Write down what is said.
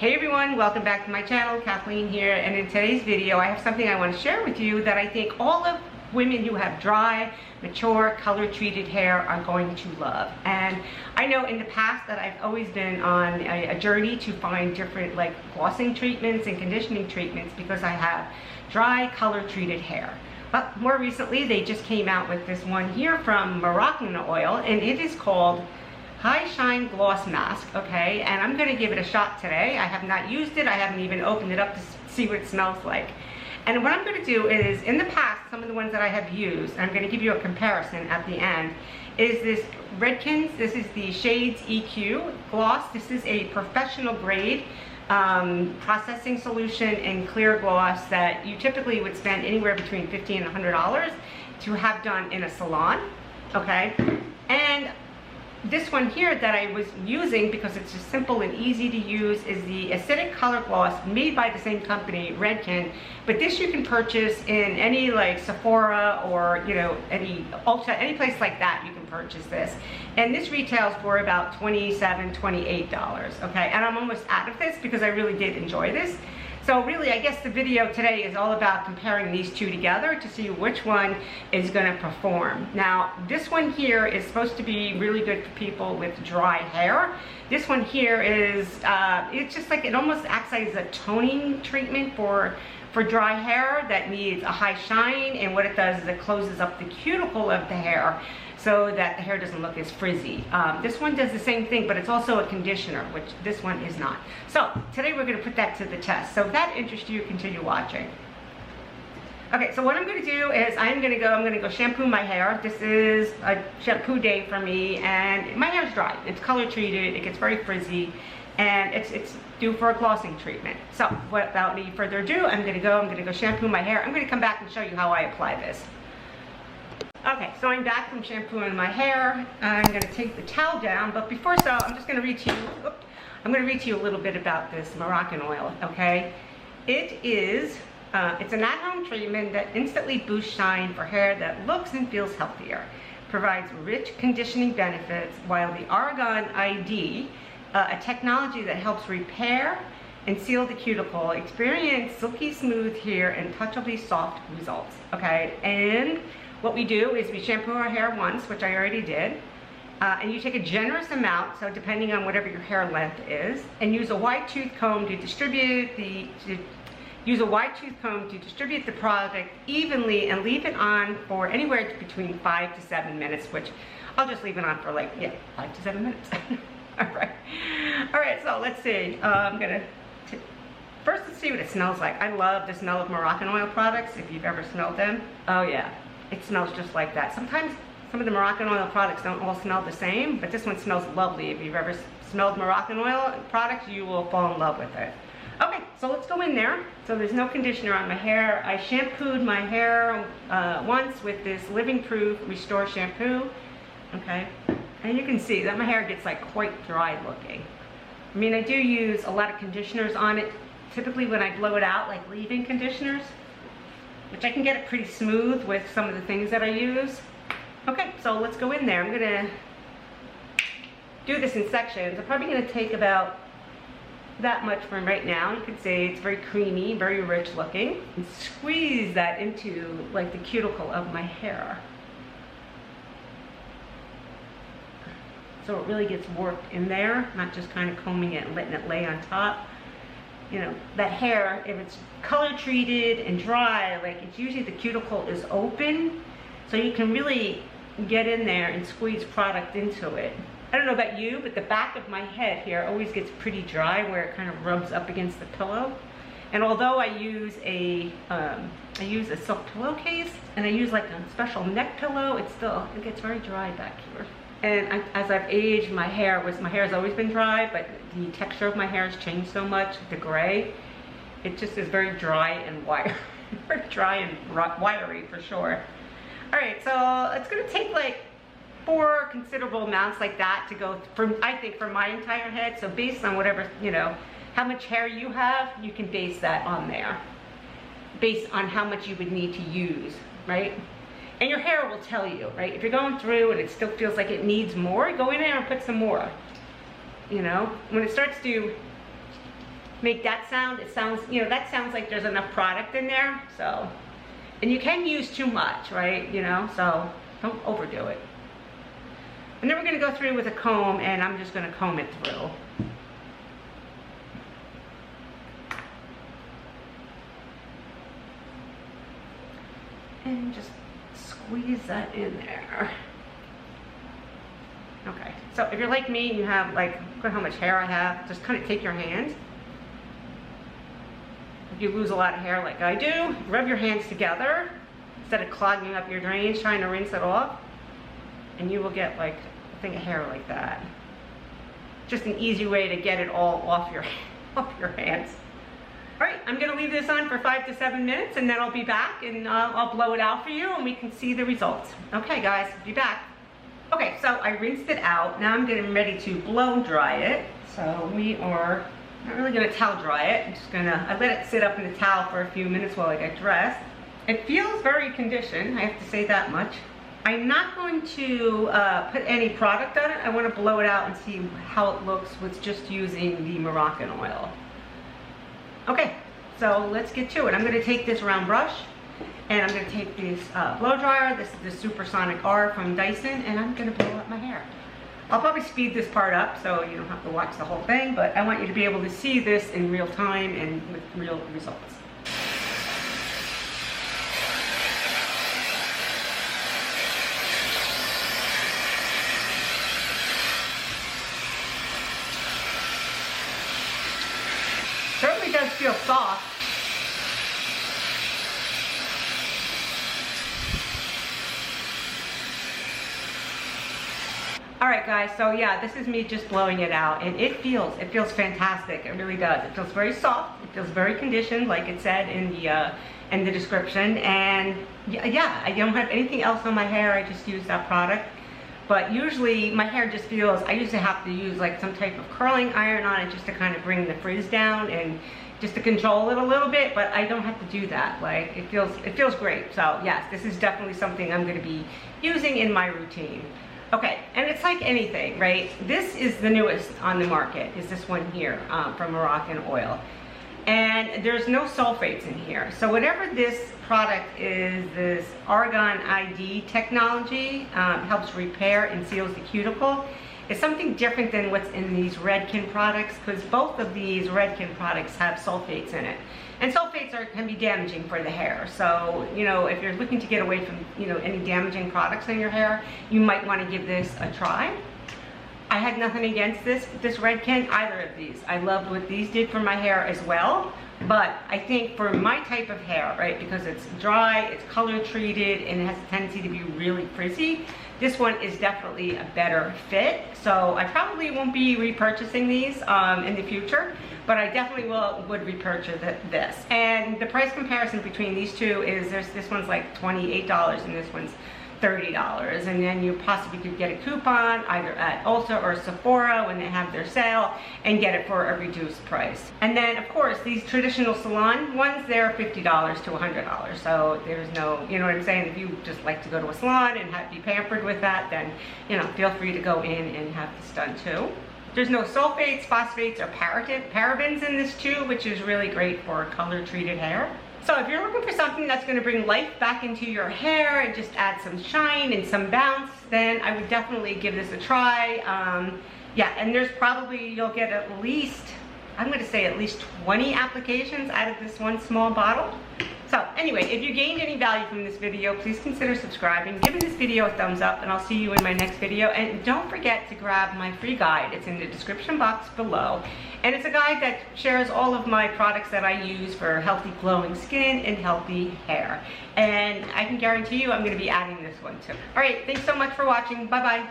Hey everyone, welcome back to my channel. Kathleen here, and in today's video I have something I want to share with you that I think all of women who have dry, mature, color treated hair are going to love. And I know in the past that I've always been on a journey to find different like glossing treatments and conditioning treatments because I have dry, color treated hair. But more recently they just came out with this one here from Moroccanoil, and it is called High Shine Gloss Mask, okay? And I'm gonna give it a shot today. I have not used it. I haven't even opened it up to see what it smells like. And what I'm gonna do is, in the past, some of the ones that I have used, and I'm gonna give you a comparison at the end, is this Redken's. This is the Shades EQ Gloss. This is a professional grade processing solution and clear gloss that you typically would spend anywhere between $50 and $100 to have done in a salon, okay? And this one here that I was using, because it's just simple and easy to use, is the Acidic Color Gloss made by the same company, Redken. But this you can purchase in any like Sephora or, you know, any Ulta, any place like that you can purchase this. And this retails for about $27, $28, okay? And I'm almost out of this because I really did enjoy this. So really, I guess the video today is all about comparing these two together to see which one is going to perform. Now, this one here is supposed to be really good for people with dry hair. This one here is, it's just like, it almost acts as a toning treatment for dry hair that needs a high shine, and what it does is it closes up the cuticle of the hair so that the hair doesn't look as frizzy. This one does the same thing, but it's also a conditioner, which this one is not. So today we're gonna put that to the test. So if that interests you, continue watching. Okay, so what I'm gonna do is I'm gonna go shampoo my hair. This is a shampoo day for me, and my hair's dry. It's color treated, it gets very frizzy, and it's due for a glossing treatment. So without any further ado, I'm gonna go shampoo my hair. I'm gonna come back and show you how I apply this. Okay, so I'm back from shampooing my hair. I'm going to take the towel down, but before so, I'm just going to read to you a little bit about this Moroccanoil, okay? It is, it's an at-home treatment that instantly boosts shine for hair that looks and feels healthier, provides rich conditioning benefits, while the Argan ID, a technology that helps repair and seal the cuticle, experience silky smooth hair and touchably soft results, okay? And what we do is we shampoo our hair once, which I already did, and you take a generous amount, so depending on whatever your hair length is, and use a wide tooth comb to distribute the product evenly, and leave it on for anywhere between 5 to 7 minutes, which I'll just leave it on for like, yeah, 5 to 7 minutes. All right, so let's see. First, let's see what it smells like. I love the smell of Moroccanoil products, if you've ever smelled them. Oh yeah. It smells just like that. Sometimes some of the Moroccanoil products don't all smell the same, but this one smells lovely. If you've ever smelled Moroccanoil products, you will fall in love with it. Okay, so let's go in there. So there's no conditioner on my hair. I shampooed my hair once with this Living Proof Restore shampoo. Okay, and you can see that my hair gets like quite dry looking. I mean, I do use a lot of conditioners on it. Typically when I blow it out, like leave-in conditioners, which I can get it pretty smooth with some of the things that I use. Okay, so let's go in there. I'm gonna do this in sections. I'm probably gonna take about that much from right now. You can see it's very creamy, very rich looking. And squeeze that into like the cuticle of my hair. So it really gets worked in there, not just kind of combing it and letting it lay on top. You know, that hair, if it's color treated and dry, like it's usually the cuticle is open, so you can really get in there and squeeze product into it. I don't know about you, but the back of my head here always gets pretty dry where it kind of rubs up against the pillow. And although I use a silk pillowcase and I use like a special neck pillow, it gets very dry back here. And as I've aged, my hair has always been dry, but the texture of my hair has changed so much. The gray, it just is very dry and wiry, very dry and wiry for sure. All right, so it's gonna take like 4 considerable amounts like that to go from, I think, for my entire head. So based on whatever, you know, how much hair you have, you can base that on there, based on how much you would need to use, right? And your hair will tell you, right? If you're going through and it still feels like it needs more, go in there and put some more. You know, when it starts to make that sound, it sounds, you know, that sounds like there's enough product in there. So, and you can use too much, right? You know, so don't overdo it. And then we're going to go through with a comb, and I'm just going to comb it through. And just squeeze that in there. Okay, so if you're like me and you have, like, look at how much hair I have, just kind of take your hands. If you lose a lot of hair like I do, rub your hands together instead of clogging up your drains trying to rinse it off, and you will get like a thing of hair like that. Just an easy way to get it all off your hands. All right, I'm gonna leave this on for 5 to 7 minutes, and then I'll be back and I'll blow it out for you and we can see the results. Okay guys, be back. Okay, so I rinsed it out. Now I'm getting ready to blow dry it. So we are not really gonna towel dry it. I'm just gonna, I let it sit up in the towel for a few minutes while I get dressed. It feels very conditioned, I have to say that much. I'm not going to put any product on it. I want to blow it out and see how it looks with just using the Moroccanoil. Okay, so let's get to it. I'm going to take this round brush, and I'm going to take this blow dryer. This is the Supersonic R from Dyson, and I'm going to blow up my hair. I'll probably speed this part up so you don't have to watch the whole thing, but I want you to be able to see this in real time and with real results. Certainly does feel soft. All right guys, so yeah, this is me just blowing it out, and it feels fantastic. It really does. It feels very soft. It feels very conditioned, like it said in the description. And yeah, I don't have anything else on my hair. I just use that product. But usually my hair just feels, I usually have to use like some type of curling iron on it just to kind of bring the frizz down and just to control it a little bit, but I don't have to do that. Like it feels great. So yes, this is definitely something I'm gonna be using in my routine. Okay, and it's like anything, right? This is the newest on the market, is this one here from Moroccanoil. And there's no sulfates in here. So whatever this product is, this argan ID technology helps repair and seals the cuticle. It's something different than what's in these Redken products, because both of these Redken products have sulfates in it. And sulfates can be damaging for the hair. So, you know, if you're looking to get away from, you know, any damaging products in your hair, you might want to give this a try. I had nothing against this Redken, either of these. I loved what these did for my hair as well. But I think for my type of hair, right, because it's dry, it's color treated, and it has a tendency to be really frizzy, this one is definitely a better fit. So I probably won't be repurchasing these in the future, but I definitely would repurchase this. And the price comparison between these two is this one's like $28 and this one's $30, and then you possibly could get a coupon either at Ulta or Sephora when they have their sale and get it for a reduced price. And then of course these traditional salon ones, they're $50 to $100. So there's no, you know what I'm saying, if you just like to go to a salon and be pampered with that, then, you know, feel free to go in and have this done too. There's no sulfates, phosphates, or parabens in this too, which is really great for color treated hair. So if you're looking for something that's going to bring life back into your hair and just add some shine and some bounce, then I would definitely give this a try. Yeah, and there's probably, you'll get at least, I'm going to say at least 20 applications out of this one small bottle. So anyway, if you gained any value from this video, please consider subscribing, giving this video a thumbs up, and I'll see you in my next video. And don't forget to grab my free guide. It's in the description box below. And it's a guide that shares all of my products that I use for healthy glowing skin and healthy hair. And I can guarantee you I'm going to be adding this one too. All right, thanks so much for watching. Bye-bye.